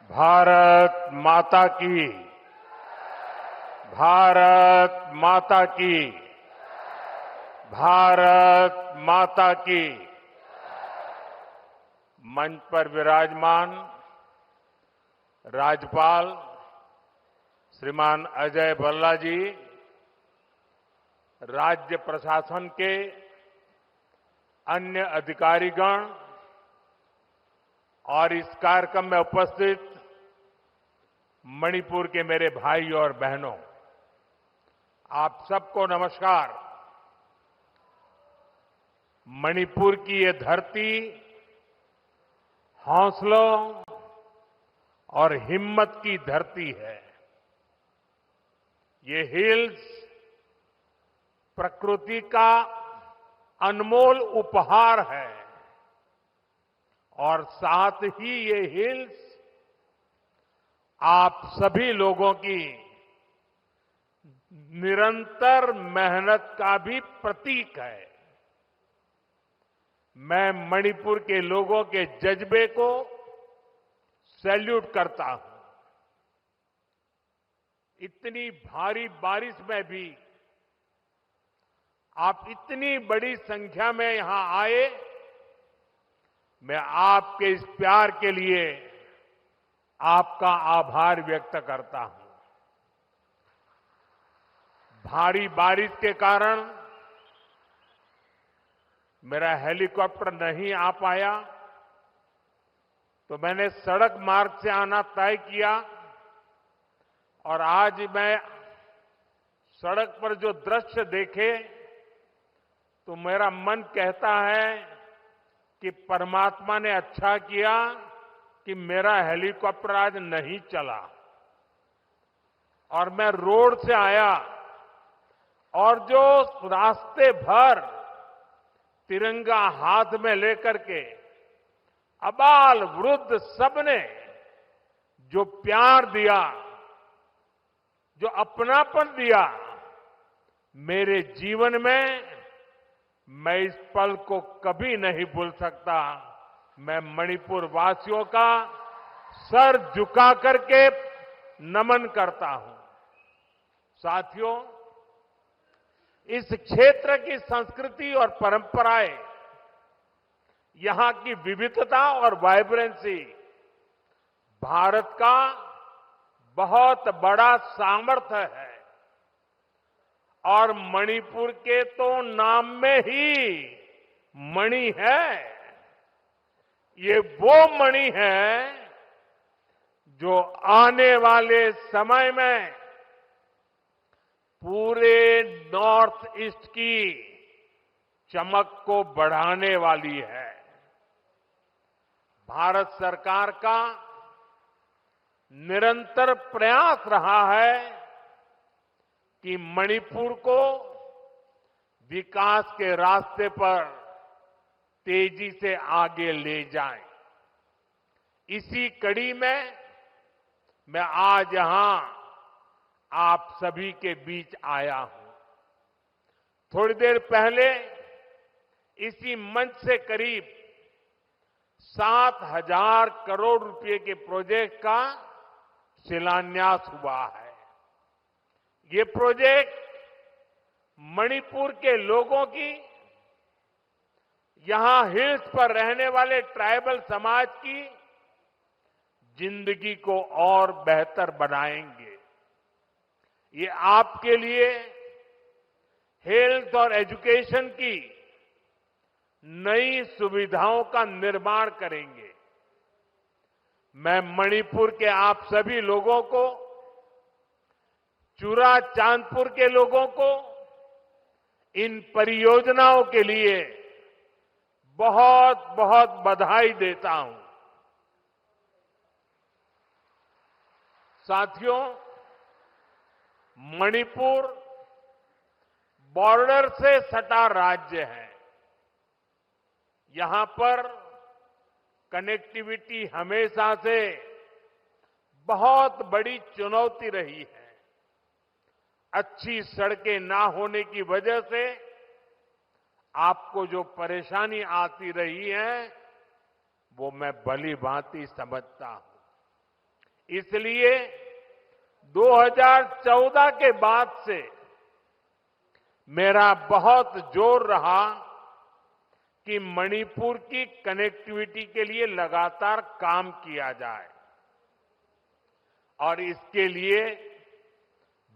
भारत माता की। भारत माता की। भारत माता की। मंच पर विराजमान राज्यपाल श्रीमान अजय भल्ला जी, राज्य प्रशासन के अन्य अधिकारीगण और इस कार्यक्रम में उपस्थित मणिपुर के मेरे भाई और बहनों, आप सबको नमस्कार। मणिपुर की ये धरती हौसलों और हिम्मत की धरती है। ये हिल्स प्रकृति का अनमोल उपहार है और साथ ही ये हिल्स आप सभी लोगों की निरंतर मेहनत का भी प्रतीक है। मैं मणिपुर के लोगों के जज्बे को सैल्यूट करता हूं। इतनी भारी बारिश में भी आप इतनी बड़ी संख्या में यहां आए, मैं आपके इस प्यार के लिए आपका आभार व्यक्त करता हूं। भारी बारिश के कारण मेरा हेलीकॉप्टर नहीं आ पाया, तो मैंने सड़क मार्ग से आना तय किया और आज मैं सड़क पर जो दृश्य देखे तो मेरा मन कहता है कि परमात्मा ने अच्छा किया कि मेरा हेलीकॉप्टर आज नहीं चला और मैं रोड से आया और जो रास्ते भर तिरंगा हाथ में लेकर के अबाल वृद्ध सबने जो प्यार दिया, जो अपनापन दिया, मेरे जीवन में मैं इस पल को कभी नहीं भूल सकता। मैं मणिपुर वासियों का सर झुका करके नमन करता हूं। साथियों, इस क्षेत्र की संस्कृति और परंपराएं, यहां की विविधता और वाइब्रेंसी भारत का बहुत बड़ा सामर्थ्य है और मणिपुर के तो नाम में ही मणि है। ये वो मणि है जो आने वाले समय में पूरे नॉर्थ ईस्ट की चमक को बढ़ाने वाली है। भारत सरकार का निरंतर प्रयास रहा है कि मणिपुर को विकास के रास्ते पर तेजी से आगे ले जाएं। इसी कड़ी में मैं आज यहां आप सभी के बीच आया हूं। थोड़ी देर पहले इसी मंच से करीब 7,000 करोड़ रुपए के प्रोजेक्ट का शिलान्यास हुआ है। ये प्रोजेक्ट मणिपुर के लोगों की, यहां हिल्स पर रहने वाले ट्राइबल समाज की जिंदगी को और बेहतर बनाएंगे। ये आपके लिए हेल्थ और एजुकेशन की नई सुविधाओं का निर्माण करेंगे। मैं मणिपुर के आप सभी लोगों को, चुरा चांदपुर के लोगों को इन परियोजनाओं के लिए बहुत बहुत बधाई देता हूं। साथियों, मणिपुर बॉर्डर से सटा राज्य है। यहां पर कनेक्टिविटी हमेशा से बहुत बड़ी चुनौती रही है। अच्छी सड़कें ना होने की वजह से आपको जो परेशानी आती रही है, वो मैं भली भांति समझता हूं। इसलिए 2014 के बाद से मेरा बहुत जोर रहा कि मणिपुर की कनेक्टिविटी के लिए लगातार काम किया जाए और इसके लिए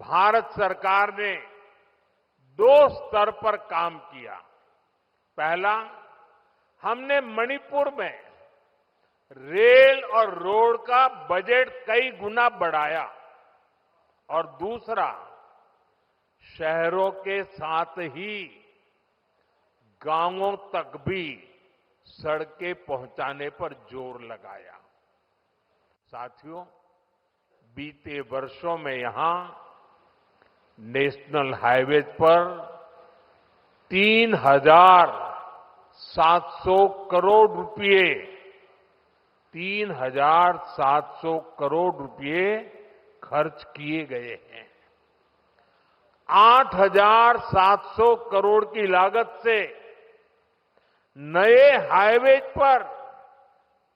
भारत सरकार ने 2 स्तर पर काम किया। पहला, हमने मणिपुर में रेल और रोड का बजट कई गुना बढ़ाया और दूसरा, शहरों के साथ ही गांवों तक भी सड़कें पहुंचाने पर जोर लगाया। साथियों, बीते वर्षों में यहां नेशनल हाईवे पर 3,700 करोड़ रुपए 3,700 करोड़ रुपए खर्च किए गए हैं। 8,700 करोड़ की लागत से नए हाईवे पर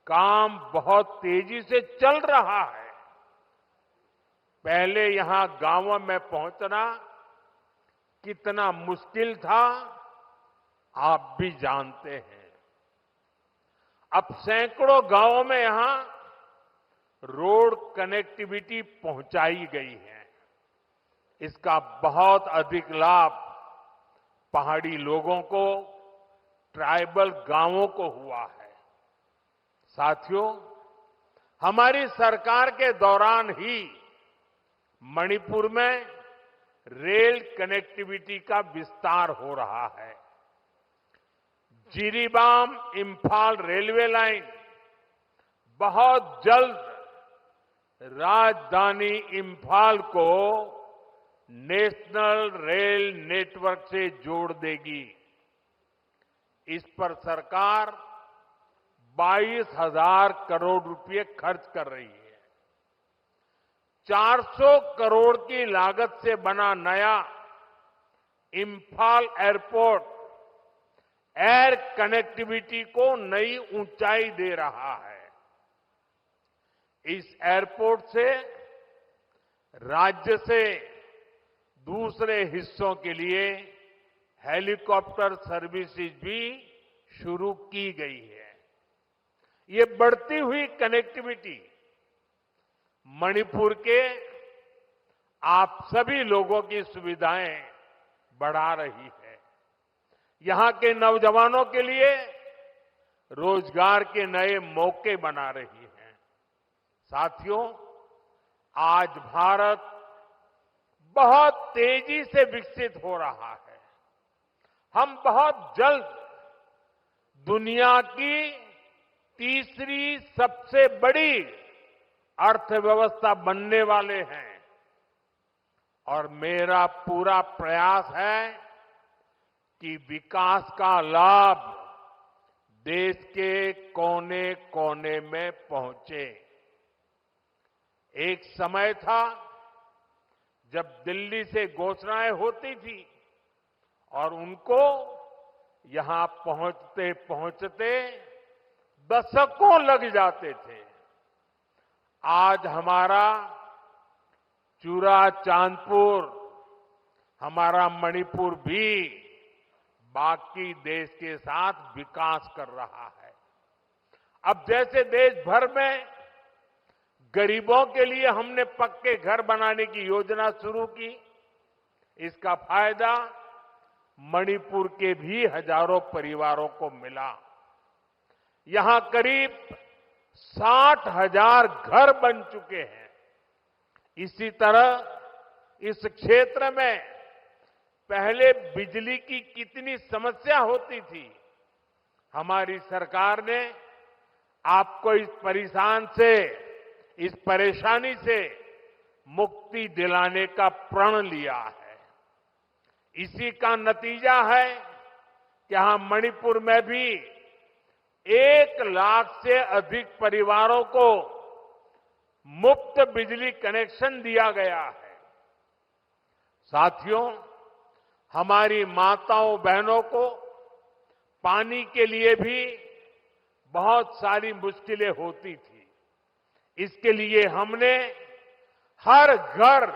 काम बहुत तेजी से चल रहा है। पहले यहां गांवों में पहुंचना कितना मुश्किल था, आप भी जानते हैं। अब सैकड़ों गांवों में यहां रोड कनेक्टिविटी पहुंचाई गई है। इसका बहुत अधिक लाभ पहाड़ी लोगों को, ट्राइबल गांवों को हुआ है। साथियों, हमारी सरकार के दौरान ही मणिपुर में रेल कनेक्टिविटी का विस्तार हो रहा है। जिरीबाम इंफाल रेलवे लाइन बहुत जल्द राजधानी इंफाल को नेशनल रेल नेटवर्क से जोड़ देगी। इस पर सरकार 22,000 करोड़ रुपए खर्च कर रही है। 400 करोड़ की लागत से बना नया इंफाल एयरपोर्ट एयर कनेक्टिविटी को नई ऊंचाई दे रहा है। इस एयरपोर्ट से राज्य से दूसरे हिस्सों के लिए हेलीकॉप्टर सर्विसेज भी शुरू की गई है। ये बढ़ती हुई कनेक्टिविटी मणिपुर के आप सभी लोगों की सुविधाएं बढ़ा रही है। यहां के नौजवानों के लिए रोजगार के नए मौके बना रही है। साथियों, आज भारत बहुत तेजी से विकसित हो रहा है। हम बहुत जल्द दुनिया की तीसरी सबसे बड़ी अर्थव्यवस्था बनने वाले हैं और मेरा पूरा प्रयास है कि विकास का लाभ देश के कोने कोने में पहुंचे। एक समय था जब दिल्ली से घोषणाएं होती थी और उनको यहां पहुंचते पहुंचते दशकों लग जाते थे। आज हमारा चूरा चांदपुर, हमारा मणिपुर भी बाकी देश के साथ विकास कर रहा है। अब जैसे देश भर में गरीबों के लिए हमने पक्के घर बनाने की योजना शुरू की, इसका फायदा मणिपुर के भी हजारों परिवारों को मिला। यहां करीब 60,000 घर बन चुके हैं। इसी तरह इस क्षेत्र में पहले बिजली की कितनी समस्या होती थी। हमारी सरकार ने आपको इस परेशानी से मुक्ति दिलाने का प्रण लिया है। इसी का नतीजा है कि यहां मणिपुर में भी 1 लाख से अधिक परिवारों को मुफ्त बिजली कनेक्शन दिया गया है। साथियों, हमारी माताओं बहनों को पानी के लिए भी बहुत सारी मुश्किलें होती थी। इसके लिए हमने हर घर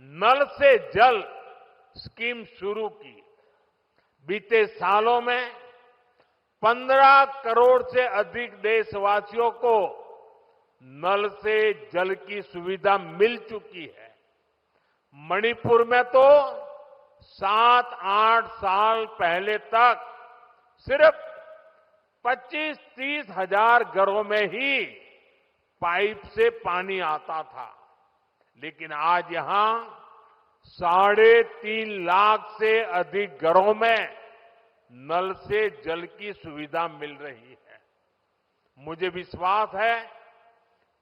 नल से जल स्कीम शुरू की। बीते सालों में 15 करोड़ से अधिक देशवासियों को नल से जल की सुविधा मिल चुकी है। मणिपुर में तो 7-8 साल पहले तक सिर्फ 25-30 हजार घरों में ही पाइप से पानी आता था, लेकिन आज यहां 3.5 लाख से अधिक घरों में नल से जल की सुविधा मिल रही है। मुझे विश्वास है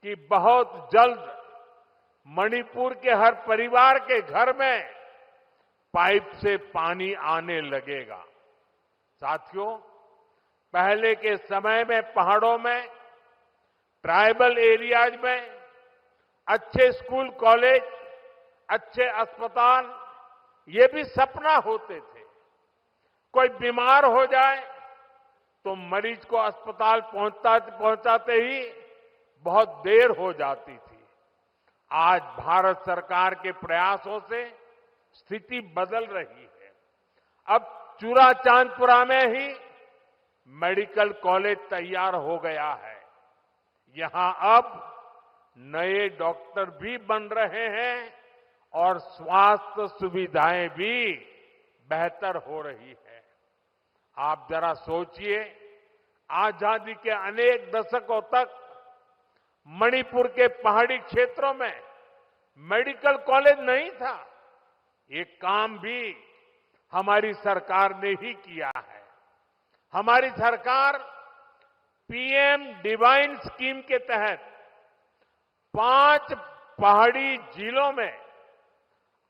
कि बहुत जल्द मणिपुर के हर परिवार के घर में पाइप से पानी आने लगेगा। साथियों, पहले के समय में पहाड़ों में, ट्राइबल एरियाज में अच्छे स्कूल कॉलेज, अच्छे अस्पताल ये भी सपना होते थे। कोई बीमार हो जाए तो मरीज को अस्पताल पहुंचाते ही बहुत देर हो जाती थी। आज भारत सरकार के प्रयासों से स्थिति बदल रही है। अब चूराचांदपुरा में ही मेडिकल कॉलेज तैयार हो गया है। यहां अब नए डॉक्टर भी बन रहे हैं और स्वास्थ्य सुविधाएं भी बेहतर हो रही है। आप जरा सोचिए, आजादी के अनेक दशकों तक मणिपुर के पहाड़ी क्षेत्रों में मेडिकल कॉलेज नहीं था। ये काम भी हमारी सरकार ने ही किया है। हमारी सरकार पीएम डिवाइन स्कीम के तहत 5 पहाड़ी जिलों में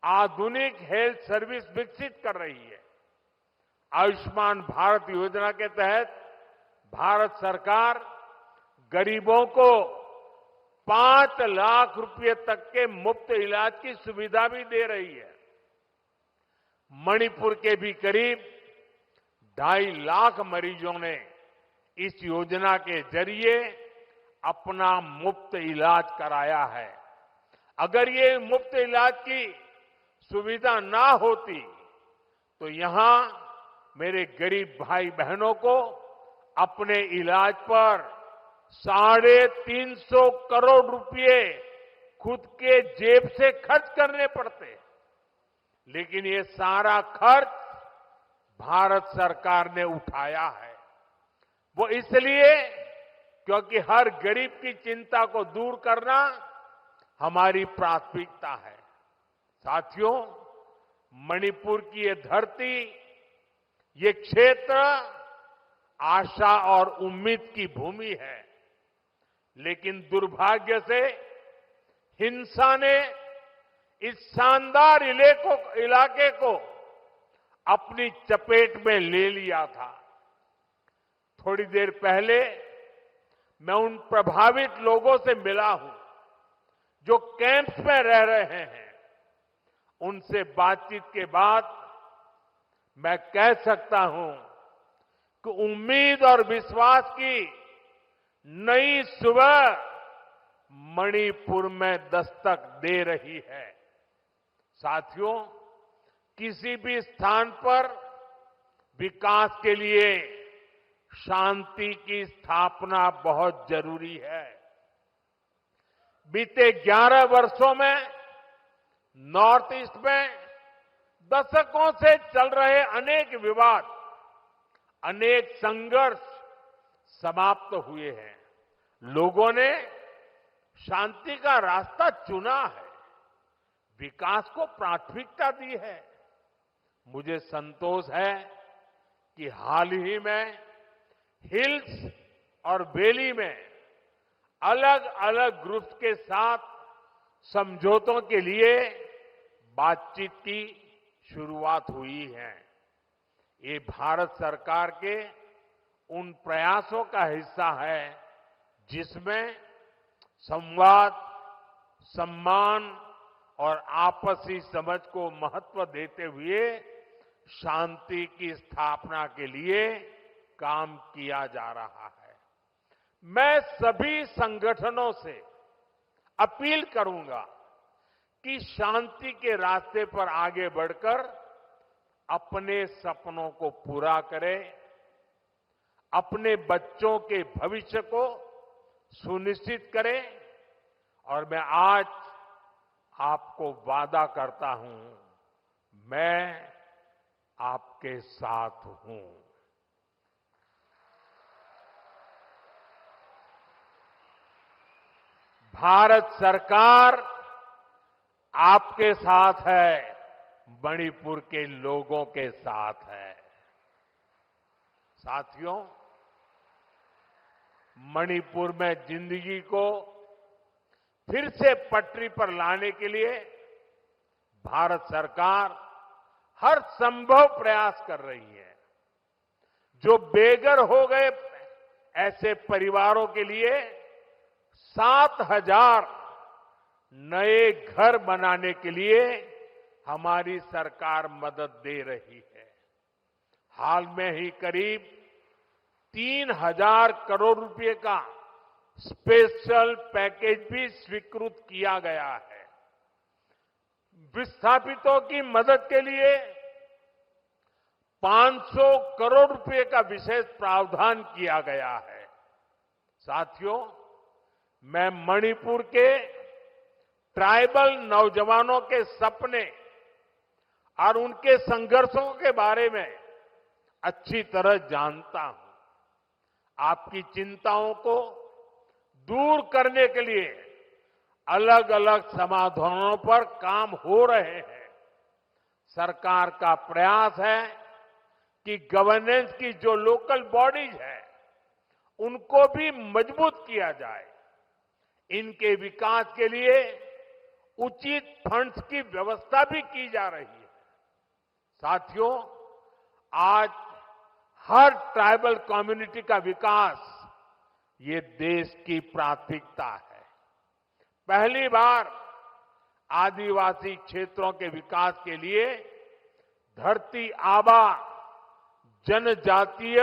आधुनिक हेल्थ सर्विस विकसित कर रही है। आयुष्मान भारत योजना के तहत भारत सरकार गरीबों को 5 लाख रुपए तक के मुफ्त इलाज की सुविधा भी दे रही है। मणिपुर के भी करीब 2.5 लाख मरीजों ने इस योजना के जरिए अपना मुफ्त इलाज कराया है। अगर ये मुफ्त इलाज की सुविधा ना होती तो यहां मेरे गरीब भाई बहनों को अपने इलाज पर 350 करोड़ रुपए खुद के जेब से खर्च करने पड़ते। लेकिन ये सारा खर्च भारत सरकार ने उठाया है। वो इसलिए क्योंकि हर गरीब की चिंता को दूर करना हमारी प्राथमिकता है। साथियों, मणिपुर की ये धरती, ये क्षेत्र आशा और उम्मीद की भूमि है। लेकिन दुर्भाग्य से हिंसा ने इस शानदार इलाके को अपनी चपेट में ले लिया था। थोड़ी देर पहले मैं उन प्रभावित लोगों से मिला हूं जो कैंप्स में रह रहे हैं। उनसे बातचीत के बाद मैं कह सकता हूं कि उम्मीद और विश्वास की नई सुबह मणिपुर में दस्तक दे रही है। साथियों, किसी भी स्थान पर विकास के लिए शांति की स्थापना बहुत जरूरी है। बीते 11 वर्षों में नॉर्थ ईस्ट में दशकों से चल रहे अनेक विवाद, अनेक संघर्ष समाप्त हुए हैं। लोगों ने शांति का रास्ता चुना है, विकास को प्राथमिकता दी है। मुझे संतोष है कि हाल ही में हिल्स और वैली में अलग अलग ग्रुप्स के साथ समझौतों के लिए बातचीत की शुरुआत हुई है। ये भारत सरकार के उन प्रयासों का हिस्सा है जिसमें संवाद, सम्मान और आपसी समझ को महत्व देते हुए शांति की स्थापना के लिए काम किया जा रहा है। मैं सभी संगठनों से अपील करूंगा कि शांति के रास्ते पर आगे बढ़कर अपने सपनों को पूरा करें, अपने बच्चों के भविष्य को सुनिश्चित करें। और मैं आज आपको वादा करता हूं, मैं आपके साथ हूं। भारत सरकार आपके साथ है, मणिपुर के लोगों के साथ है। साथियों, मणिपुर में जिंदगी को फिर से पटरी पर लाने के लिए भारत सरकार हर संभव प्रयास कर रही है। जो बेघर हो गए ऐसे परिवारों के लिए 7,000 नए घर बनाने के लिए हमारी सरकार मदद दे रही है। हाल में ही करीब 3,000 करोड़ रुपए का स्पेशल पैकेज भी स्वीकृत किया गया है। विस्थापितों की मदद के लिए 500 करोड़ रुपए का विशेष प्रावधान किया गया है। साथियों, मैं मणिपुर के ट्राइबल नौजवानों के सपने और उनके संघर्षों के बारे में अच्छी तरह जानता हूं। आपकी चिंताओं को दूर करने के लिए अलग अलग समाधानों पर काम हो रहे हैं। सरकार का प्रयास है कि गवर्नेंस की जो लोकल बॉडीज है उनको भी मजबूत किया जाए। इनके विकास के लिए उचित फंड्स की व्यवस्था भी की जा रही है। साथियों, आज हर ट्राइबल कम्युनिटी का विकास ये देश की प्राथमिकता है। पहली बार आदिवासी क्षेत्रों के विकास के लिए धरती आबा जनजातीय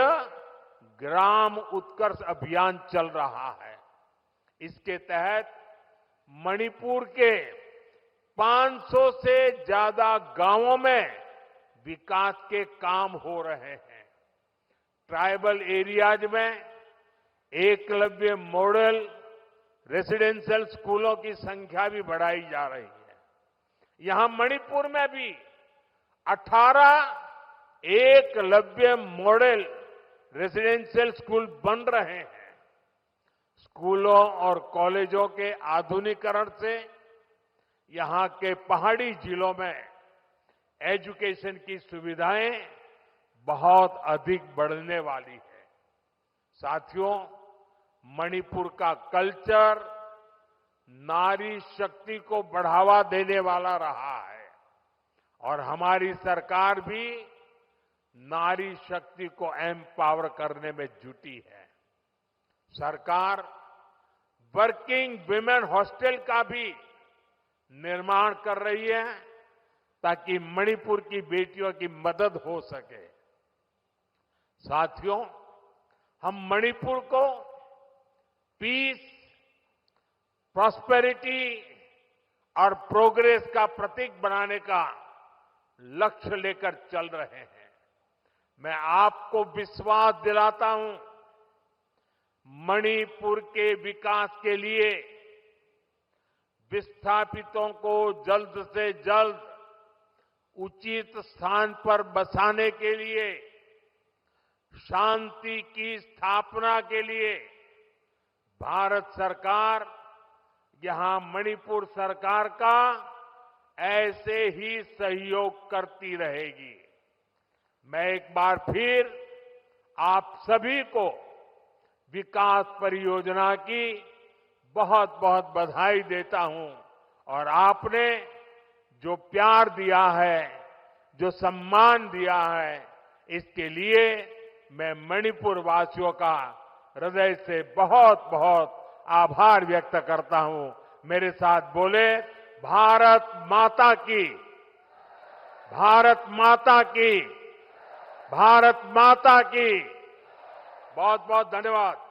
ग्राम उत्कर्ष अभियान चल रहा है। इसके तहत मणिपुर के 500 से ज्यादा गांवों में विकास के काम हो रहे हैं। ट्राइबल एरियाज में एकलव्य मॉडल रेसिडेंशियल स्कूलों की संख्या भी बढ़ाई जा रही है। यहां मणिपुर में भी 18 एकलव्य मॉडल रेसिडेंशियल स्कूल बन रहे हैं। स्कूलों और कॉलेजों के आधुनिकीकरण से यहां के पहाड़ी जिलों में एजुकेशन की सुविधाएं बहुत अधिक बढ़ने वाली है। साथियों, मणिपुर का कल्चर नारी शक्ति को बढ़ावा देने वाला रहा है और हमारी सरकार भी नारी शक्ति को एम्पावर करने में जुटी है। सरकार वर्किंग विमेन हॉस्टल का भी निर्माण कर रही है ताकि मणिपुर की बेटियों की मदद हो सके। साथियों, हम मणिपुर को पीस, प्रॉस्पेरिटी और प्रोग्रेस का प्रतीक बनाने का लक्ष्य लेकर चल रहे हैं। मैं आपको विश्वास दिलाता हूं, मणिपुर के विकास के लिए विस्थापितों को जल्द से जल्द उचित स्थान पर बसाने के लिए, शांति की स्थापना के लिए भारत सरकार यहां मणिपुर सरकार का ऐसे ही सहयोग करती रहेगी। मैं एक बार फिर आप सभी को विकास परियोजना की बहुत बहुत बधाई देता हूं और आपने जो प्यार दिया है, जो सम्मान दिया है, इसके लिए मैं मणिपुर वासियों का हृदय से बहुत बहुत आभार व्यक्त करता हूं। मेरे साथ बोले, भारत माता की, भारत माता की, भारत माता की। बहुत बहुत धन्यवाद।